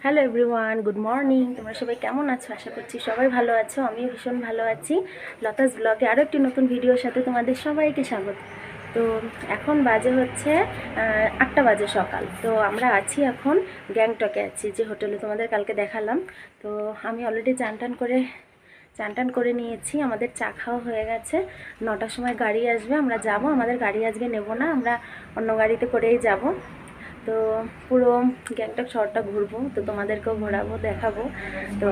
Hello everyone, good morning. তোমরা সবাই কেমন আছো? আশা করছি সবাই ভালো আছো। আমিও ভীষণ ভালো আছি। লতাস ব্লগে আরও একটি নতুন ভিডিওর সাথে তোমাদের সবাইকে স্বাগত। তো এখন বাজে হচ্ছে 8টা বাজে সকাল। তো আমরা আছি এখন গ্যাংটকে আছি, যে হোটেলে তোমাদের কালকে দেখালাম। তো আমি অলরেডি চান টান করে নিয়েছি, আমাদের চা খাওয়া হয়ে গেছে। 9টার সময় গাড়ি আসবে, আমরা যাব। আমাদের গাড়ি আজকে নেব না, আমরা অন্য গাড়িতে করেই যাব। তো পুরো গ্যাংটক শহরটা ঘুরবো, তো তোমাদেরকেও ঘোরাবো, দেখাবো। তো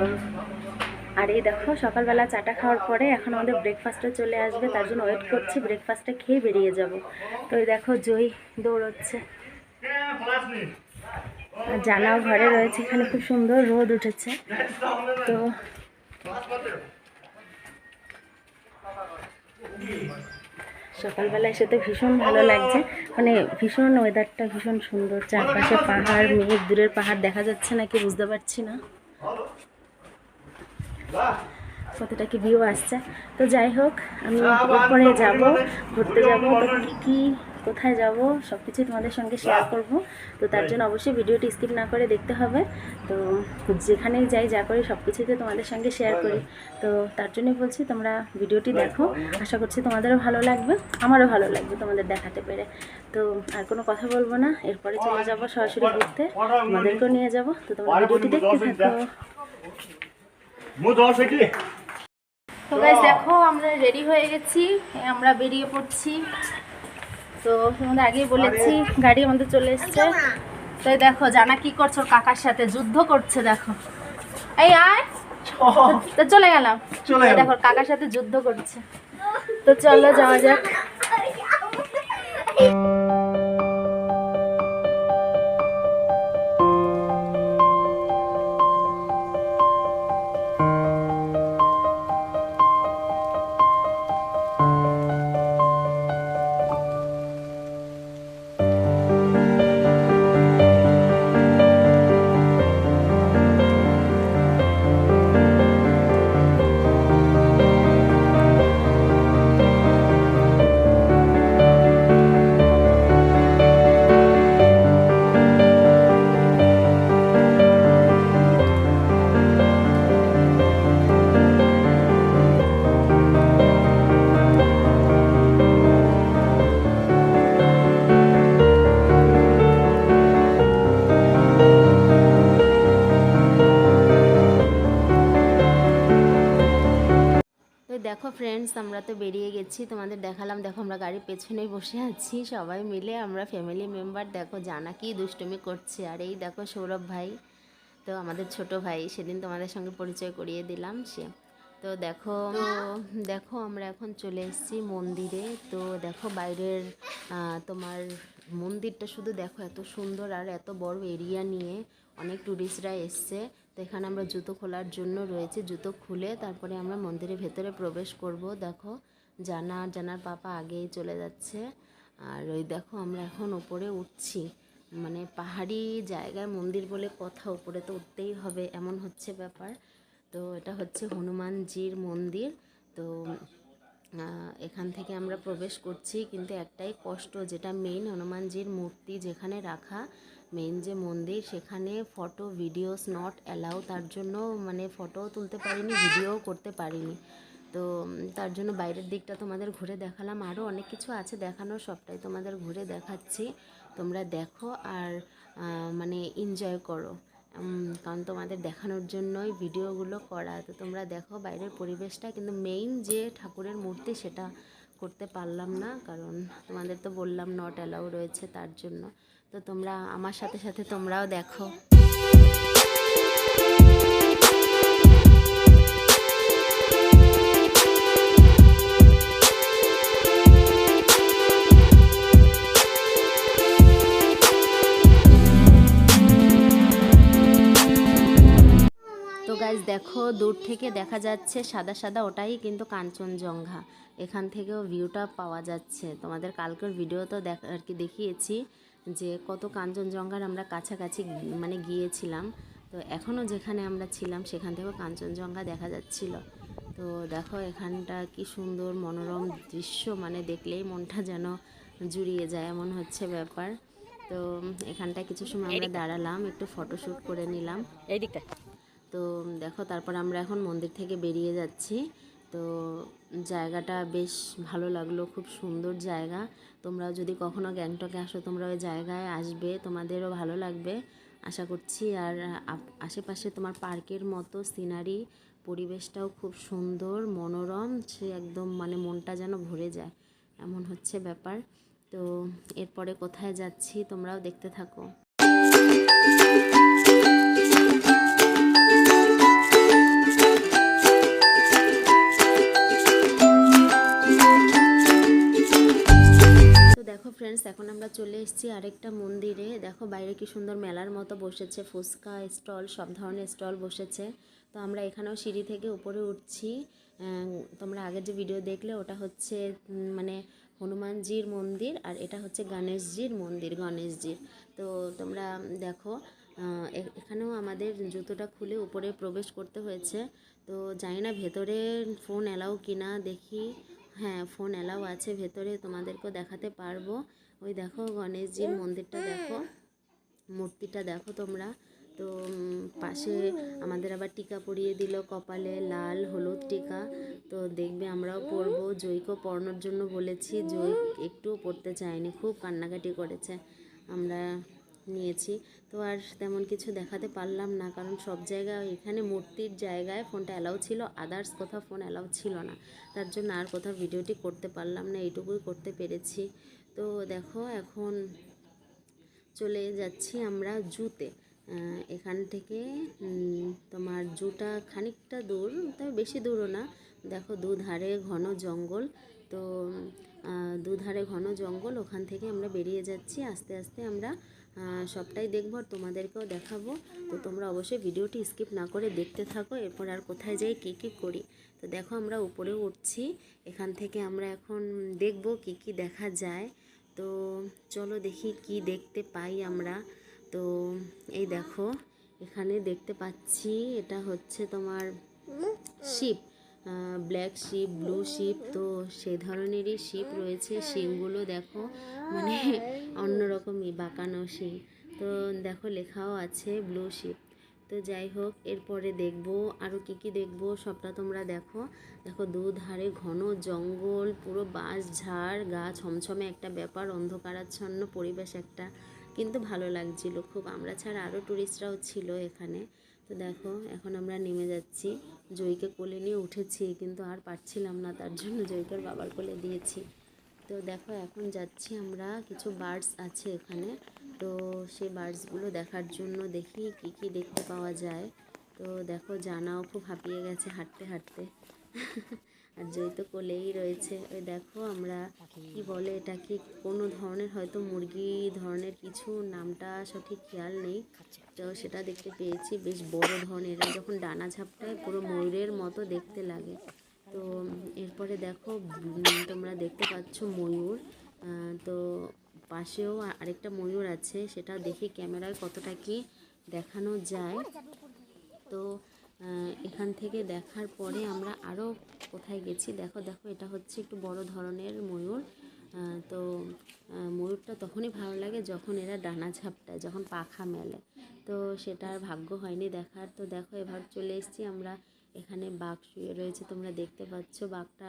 আর এই দেখো, সকালবেলা চাটা খাওয়ার পরে এখন আমাদের ব্রেকফাস্টে চলে আসবে, তার জন্য ওয়েট করছি। ব্রেকফাস্টটা খেয়ে বেরিয়ে যাব। তো এই দেখো, জয় দৌড়চ্ছে, আর জানাও ঘরে রয়েছে। এখানে খুব সুন্দর রোদ উঠেছে। তো সকালবেলা এসে তো ভীষণ ভালো লাগছে, মানে ভীষণ ওয়েদারটা ভীষণ সুন্দর। চারপাশে পাহাড়, মেঘ, দূরের পাহাড় দেখা যাচ্ছে নাকি বুঝতে পারছি না কতটা কি ভিউ আসছে। তো যাই হোক, আমি উপরে যাব, ঘুরতে যাব। তো কী কোথায় যাব সব কিছুই তোমাদের সঙ্গে শেয়ার করব। তো তার জন্য অবশ্যই ভিডিওটি স্কিপ না করে দেখতে হবে। তো যেখানেই যাই, যা করি, সব কিছুই তো তোমাদের সঙ্গে শেয়ার করি। তো তার জন্যই বলছি, তোমরা ভিডিওটি দেখো। আশা করছি তোমাদেরও ভালো লাগবে, আমারও ভালো লাগবে তোমাদের দেখাতে পেরে। তো আর কোনো কথা বলবো না, এরপরে চলে যাব সরাসরি ঘুরতে, তোমাদেরকেও নিয়ে যাব। তো তোমরা ভিডিওটি দেখতে থাকো। তো গাইস দেখো, আমরা রেডি হয়ে গেছি, আমরা বেরিয়ে পড়ছি। তো তোমাদের আগেই বলেছি, গাড়ি আমাদের চলে এসছে। তো দেখো, জানা কি করছো, কাকার সাথে যুদ্ধ করছে। দেখো, এই আয়। তো চলে গেলাম, দেখো কাকার সাথে যুদ্ধ করছে। তো চলো যাওয়া যাক। তো দেখো ফ্রেন্ডস, আমরা তো বেরিয়ে গেছি, তোমাদের দেখালাম। দেখো, আমরা গাড়ির পেছনেই বসে আছি সবাই মিলে, আমরা ফ্যামিলি মেম্বার। দেখো জানা কি দুষ্টুমি করছে। আর এই দেখো সৌরভ ভাই, তো আমাদের ছোট ভাই, সেদিন তোমাদের সঙ্গে পরিচয় করিয়ে দিলাম সে। তো দেখো আমরা এখন চলে এসেছি মন্দিরে। তো দেখো বাইরের তোমার মন্দিরটা শুধু দেখো, এত সুন্দর আর এত বড় এরিয়া নিয়ে অনেক ট্যুরিস্টরা এসছে। তো এখানে আমরা জুতো খোলার জন্য রয়েছে, জুতো খুলে তারপরে আমরা মন্দিরের ভেতরে প্রবেশ করব। দেখো জানার পাপা আগেই চলে যাচ্ছে। আর ওই দেখো, আমরা এখন উপরে উঠছি, মানে পাহাড়ি জায়গায় মন্দির বলে কথা, উপরে তো উঠতেই হবে, এমন হচ্ছে ব্যাপার। তো এটা হচ্ছে হনুমানজির মন্দির। তো এখান থেকে আমরা প্রবেশ করছি, কিন্তু একটাই কষ্ট, যেটা মেইন হনুমানজির মূর্তি যেখানে রাখা, মেইন যে মন্দির, সেখানে ফটো ভিডিওস নট অ্যালাউ। তার জন্য মানে ফটোও তুলতে পারিনি, ভিডিওও করতে পারিনি। তো তার জন্য বাইরের দিকটা তোমাদের ঘুরে দেখালাম। আরও অনেক কিছু আছে দেখানোর, সবটাই তোমাদের ঘুরে দেখাচ্ছি। তোমরা দেখো আর মানে এনজয় করো, কারণ তোমাদের দেখানোর জন্যই ভিডিওগুলো করা। তো তোমরা দেখো বাইরের পরিবেশটা, কিন্তু মেইন যে ঠাকুরের মূর্তি সেটা করতে পারলাম না, কারণ তোমাদের তো বললাম নট অ্যালাউ রয়েছে, তার জন্য। তো তোমরা আমার সাথে সাথে তোমরাও দেখো। তো গাইজ দেখো, দূর থেকে দেখা যাচ্ছে সাদা সাদা, ওটাই কিন্তু কাঞ্চনজঙ্ঘা। এখান থেকেও ভিউটা পাওয়া যাচ্ছে। তোমাদের কালকের ভিডিও তো আর কি দেখিয়েছি যে কত কাঞ্চনজঙ্ঘার আমরা কাছাকাছি মানে গিয়েছিলাম। তো এখনও যেখানে আমরা ছিলাম সেখান থেকেও কাঞ্চনজঙ্ঘা দেখা যাচ্ছিল। তো দেখো এখানটা কি সুন্দর মনোরম দৃশ্য, মানে দেখলেই মনটা যেন জুড়িয়ে যায়, এমন হচ্ছে ব্যাপার। তো তো এখানটায় কিছু সময় আমরা দাঁড়ালাম, একটু ফটোশ্যুট করে নিলাম এই দিকটা। তো দেখো তারপর আমরা এখন মন্দির থেকে বেরিয়ে যাচ্ছি। তো জায়গাটা বেশ ভালো লাগলো, খুব সুন্দর জায়গা। তোমরাও যদি কখনো গ্যাংটকে আসো তোমরা ওই জায়গায় আসবে, তোমাদেরও ভালো লাগবে আশা করছি। আর আশেপাশে তোমার পার্কের মতো সিনারি, পরিবেশটাও খুব সুন্দর মনোরম, সে একদম মানে মনটা যেন ভরে যায়, এমন হচ্ছে ব্যাপার। তো এরপরে কোথায় যাচ্ছি তোমরাও দেখতে থাকো। দেখো ফ্রেন্ডস, এখন আমরা চলে এসেছি আরেকটা মন্দিরে। দেখো বাইরে কি সুন্দর মেলার মতো বসেছে, ফুচকা স্টল, সব ধরনের স্টল বসেছে। তো আমরা এখানেও সিঁড়ি থেকে উপরে উঠছি। তোমরা আগের যে ভিডিও দেখলে ওটা হচ্ছে মানে হনুমানজির মন্দির, আর এটা হচ্ছে গণেশজির মন্দির, গণেশজির। তো তোমরা দেখো এখানেও আমাদের জুতোটা খুলে উপরে প্রবেশ করতে হয়েছে। তো জানি না ভেতরে ফোন অ্যালাউ কিনা, দেখি। হ্যাঁ, ফোন অ্যালাউ আছে ভেতরে, তোমাদেরকেও দেখাতে পারবো। ওই দেখো গণেশজির মন্দিরটা দেখো, মূর্তিটা দেখো তোমরা। তো পাশে আমাদের আবার টিকা পরিয়ে দিল কপালে, লাল হলুদ টিকা। তো দেখবে আমরাও পরবো, জয়কেও পরানোর জন্য বলেছি, জয় একটুও পড়তে চায়নি, খুব কান্নাকাটি করেছে। আমরা নিয়েছি। তো আর তেমন কিছু দেখাতে পারলাম না, কারণ সব জায়গায় এখানে মূর্তির জায়গায় ফোনটা অ্যালাউ ছিল, আদার্স কোথাও ফোন অ্যালাউ ছিল না। তার জন্য আর কোথাও ভিডিওটি করতে পারলাম না, এইটুকুই করতে পেরেছি। তো দেখো এখন চলে যাচ্ছি আমরা জুতে। এখান থেকে তোমার জুটা খানিকটা দূর, তবে বেশি দূরও না। দেখো দুধারে ঘন জঙ্গল। তো দুধারে ঘন জঙ্গল, ওখান থেকে আমরা বেরিয়ে যাচ্ছি আস্তে আস্তে। আমরা সবটাই দেখবো আর তোমাদেরকেও দেখাবো। তো তোমরা অবশ্যই ভিডিওটি স্কিপ না করে দেখতে থাকো, এরপর আর কোথায় যাই কী কী করি। তো দেখো আমরা উপরে উঠছি, এখান থেকে আমরা এখন দেখব কী কী দেখা যায়। তো চলো দেখি কি দেখতে পাই আমরা। তো এই দেখো এখানে দেখতে পাচ্ছি এটা হচ্ছে তোমার ship, black ship, blue ship. তো সেই ধরনেরই শিপ রয়েছে, শিংগুলো দেখো মানে অন্যরকমই বাঁকানো শিং। তো দেখো লেখাও আছে ব্লু শিপ। তো যাই হোক, এরপরে দেখবো আরও কী কী দেখবো সবটা তোমরা দেখো। দেখো দুধারে ঘন জঙ্গল, পুরো বাঁশ ঝাড়, গা ছমছমে একটা ব্যাপার, অন্ধকারাচ্ছন্ন পরিবেশ একটা, কিন্তু ভালো লাগছিল খুব। আমরা ছাড়া আরও টুরিস্টরাও ছিল এখানে। তো দেখো এখন আমরা নেমে যাচ্ছি, জয়কে কোলে নিয়ে উঠেছি কিন্তু আর পারছিলাম না, তার জন্য জয়কের বাবার কোলে দিয়েছি। তো দেখো এখন যাচ্ছি আমরা, কিছু বার্ডস আছে এখানে, তো সেই বার্ডসগুলো দেখার জন্য দেখি কি কি দেখতে পাওয়া যায়। তো দেখো জানাও খুব হাঁপিয়ে গেছে হাঁটতে হাঁটতে আর জয় তো কোলেই রয়েছে। ওই দেখো আমরা কি বলে এটাকে, কোনো ধরনের হয়তো মুরগি ধরনের কিছু, নামটা সঠিক খেয়াল নেই। তো সেটা দেখতে পেয়েছি, বেশ বড় ধরনের, যখন ডানা ঝাপটায় পুরো ময়ূরের মতো দেখতে লাগে। তো এরপরে দেখো তোমরা দেখতে পাচ্ছ ময়ূর। তো পাশেও আরেকটা ময়ূর আছে, সেটা দেখি ক্যামেরায় কতটা কি দেখানো যায়। তো এখান থেকে দেখার পরে আমরা আরও কোথায় গেছি, দেখো দেখো এটা হচ্ছে একটু বড় ধরনের ময়ূর। তো ময়ূরটা তখনই ভালো লাগে যখন এরা ডানা ঝাপটায়, যখন পাখা মেলে। তো সেটা আর ভাগ্য হয়নি দেখার। তো দেখো এবার চলে এসেছি আমরা, এখানে বাঘ শুয়ে রয়েছে, তোমরা দেখতে পাচ্ছ। বাঘটা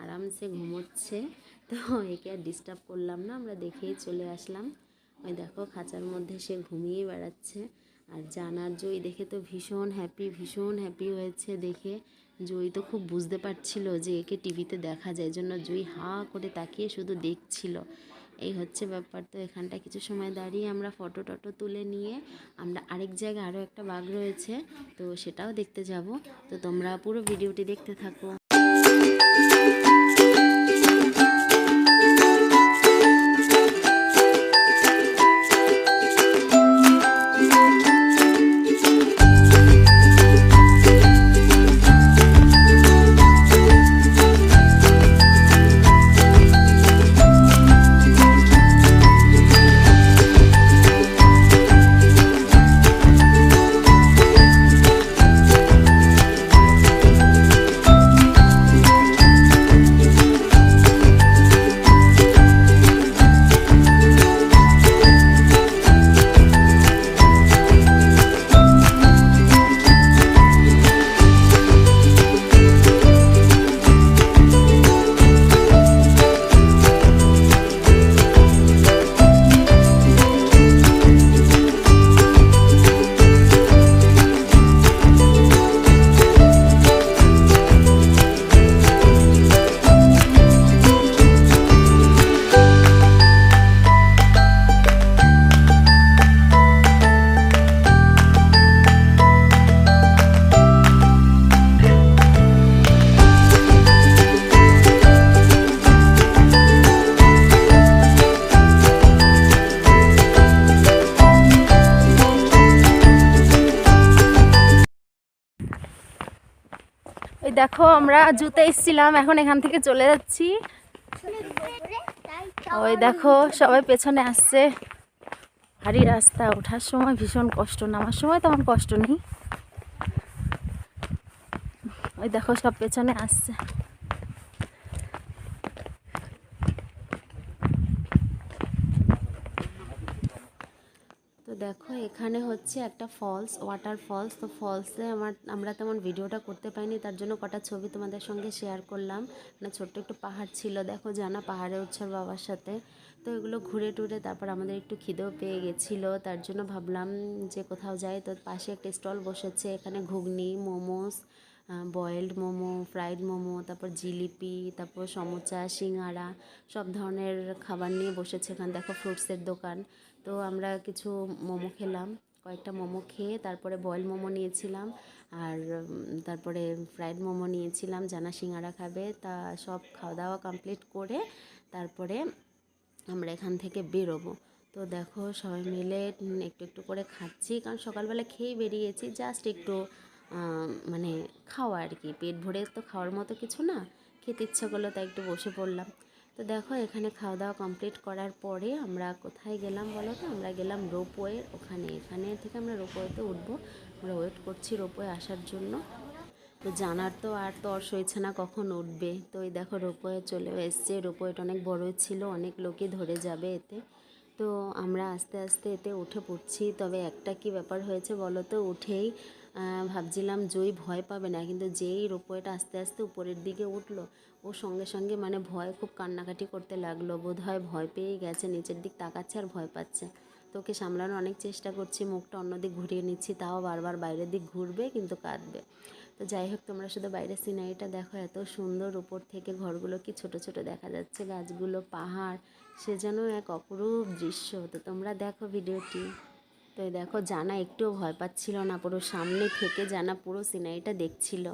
আরামসে ঘুমোচ্ছে, তো একে আর ডিস্টার্ব করলাম না, আমরা দেখেই চলে আসলাম। ওই দেখো খাঁচার মধ্যে সে ঘুমিয়ে বেড়াচ্ছে। আর জানার জয় দেখে তো ভীষণ হ্যাপি হয়েছে দেখে। জয় তো খুব বুঝতে পারছিল যে একে টিভিতে দেখা যায়, জন্য জয় হা করে তাকিয়ে শুধু দেখছিল। এই হচ্ছে ব্যাপার। তো এখানটা কিছু সময় দাঁড়িয়ে আমরা ফটো টটো তুলে নিয়ে আমরা আরেক জায়গায় আরও একটা বাঘ রয়েছে, তো সেটাও দেখতে যাব। তো তোমরা পুরো ভিডিওটি দেখতে থাকো। দেখো আমরা জুতে এসেছিলাম, এখন এখান থেকে চলে যাচ্ছি। ওই দেখো সবাই পেছনে আসছে। ভারী রাস্তা, ওঠার সময় ভীষণ কষ্ট, নামার সময় তেমন কষ্ট নেই। ওই দেখো সব পেছনে আসছে। তো দেখো এখানে হচ্ছে একটা ফলস, ওয়াটার ফলস। তো ফলসে আমরা তেমন ভিডিওটা করতে পাইনি, তার জন্য কটা ছবি তোমাদের সঙ্গে শেয়ার করলাম। মানে ছোট্ট একটু পাহাড় ছিল, দেখো জানা পাহাড়ে উঠছে বাবার সাথে। তো এগুলো ঘুরে টুরে তারপর আমাদের একটু খিদেও পেয়ে গেছিলো, তার জন্য ভাবলাম যে কোথাও যাই। তো পাশে একটা স্টল বসেছে, এখানে ঘুগনি, মোমোস, বয়েলড মোমো, ফ্রাইড মোমো, তারপর জিলিপি, তারপর সমোচা, সিঙ্গাড়া, সব ধরনের খাবার নিয়ে বসেছে এখানে। দেখো ফ্রুটসের দোকান। তো আমরা কিছু মোমো খেলাম, কয়েকটা মোমো খেয়ে তারপরে বয়েল মোমো নিয়েছিলাম, আর তারপরে ফ্রাইড মোমো নিয়েছিলাম। জানা সিঙ্গাড়া খাবে, তা সব খাওয়া দাওয়া কমপ্লিট করে তারপরে আমরা এখান থেকে বেরোবো। তো দেখো সবাই মিলে একটু একটু করে খাচ্ছি, কারণ সকালবেলা খেয়েই বেরিয়েছি, জাস্ট একটু মানে খাওয়া আর কি, পেট ভরে তো খাওয়ার মতো কিছু না, খেতে ইচ্ছা করলো তাই একটু বসে পড়লাম। তো দেখো এখানে খাওয়া দাওয়া কমপ্লিট করার পরে আমরা কোথায় গেলাম বলো তো? আমরা গেলাম রোপওয়ে ওখানে, এখানে থেকে আমরা রোপওয়েতে উঠবো। আমরা ওয়েট করছি রোপওয়ে আসার জন্য। তো জানার তো আর তর সইছে না কখন উঠবে। তো এই দেখো রোপওয়ে চলে এসছে, রোপওয়েটা অনেক বড়ই ছিল, অনেক লোকই ধরে যাবে এতে। তো আমরা আস্তে আস্তে এতে উঠে পড়ছি। তবে একটা কি ব্যাপার হয়েছে বলো তো, উঠেই ভাবছিলাম জয়ী ভয় পাবে না, কিন্তু যেই রোপওয়েটা আস্তে আস্তে উপরের দিকে উঠলো, ও সঙ্গে সঙ্গে মানে ভয় খুব কান্নাকাটি করতে লাগলো, বোধহয় ভয় পেয়েই গেছে, নিচের দিক তাকাচ্ছে আর ভয় পাচ্ছে। তো ওকে সামলানোর অনেক চেষ্টা করছি, মুখটা অন্যদিক ঘুরিয়ে নিচ্ছি, তাও বারবার বাইরের দিক ঘুরবে কিন্তু কাঁদবে। তো যাই হোক, তোমরা শুধু বাইরের সিনারিটা দেখো, এত সুন্দর, উপর থেকে ঘরগুলো কি ছোট ছোট দেখা যাচ্ছে, গাছগুলো, পাহাড়, সে যেন এক অপরূপ দৃশ্য। তো তোমরা দেখো ভিডিওটি। তো দেখো জানা একটুও ভয় পাচ্ছিল না, পুরো সামনে থেকে জানা পুরো সিনারিটা দেখছিল।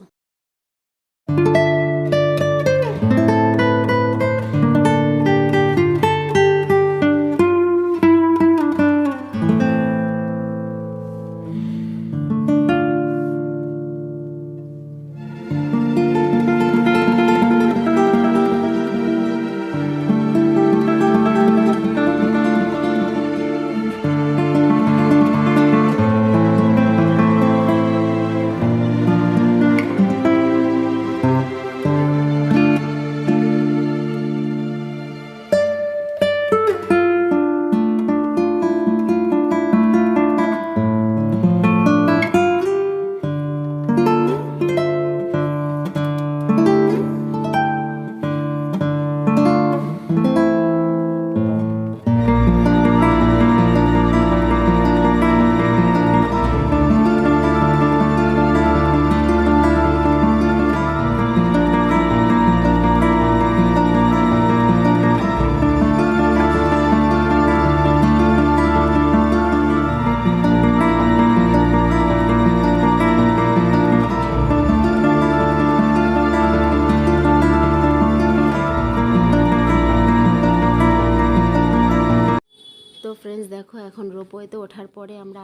তো ফ্রেন্ডস দেখো, এখন রোপওয়েতে ওঠার পরে আমরা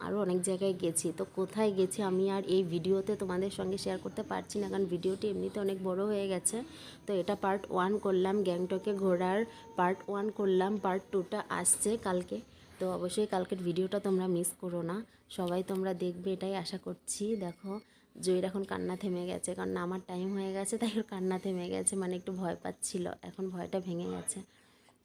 আরও অনেক জায়গায় গেছি। তো কোথায় গেছি আমি আর এই ভিডিওতে তোমাদের সঙ্গে শেয়ার করতে পারছি না, কারণ ভিডিওটি এমনিতে অনেক বড় হয়ে গেছে। তো এটা পার্ট 1 করলাম, গ্যাংটকে ঘোরার পার্ট 1 করলাম, পার্ট 2টা আসছে কালকে। তো অবশ্যই কালকের ভিডিওটা তোমরা মিস করো না, সবাই তোমরা দেখবে এটাই আশা করছি। দেখো জয়ের এখন কান্না থেমে গেছে, কারণ আমার টাইম হয়ে গেছে, তাই ওর কান্না থেমে গেছে, মানে একটু ভয় পাচ্ছিল, এখন ভয়টা ভেঙে গেছে।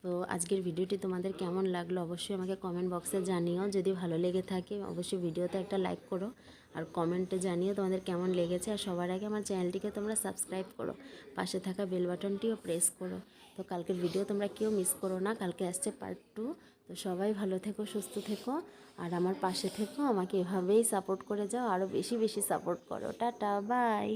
তো আজকের ভিডিওটি তোমাদের কেমন লাগলো অবশ্যই আমাকে কমেন্ট বক্সে জানিও। যদি ভালো লেগে থাকে অবশ্যই ভিডিওতে একটা লাইক করো, আর কমেন্টে জানিও তোমাদের কেমন লেগেছে। আর সবার আগে আমার চ্যানেলটিকে তোমরা সাবস্ক্রাইব করো, পাশে থাকা বেল বাটনটিও প্রেস করো। তো কালকের ভিডিও তোমরা কেউ মিস করো না, কালকে আসছে পার্ট 2। তো সবাই ভালো থেকো, সুস্থ থেকো, আর আমার পাশে থেকো, আমাকে এভাবেই সাপোর্ট করে যাও, আরও বেশি বেশি সাপোর্ট করো। Tata, by.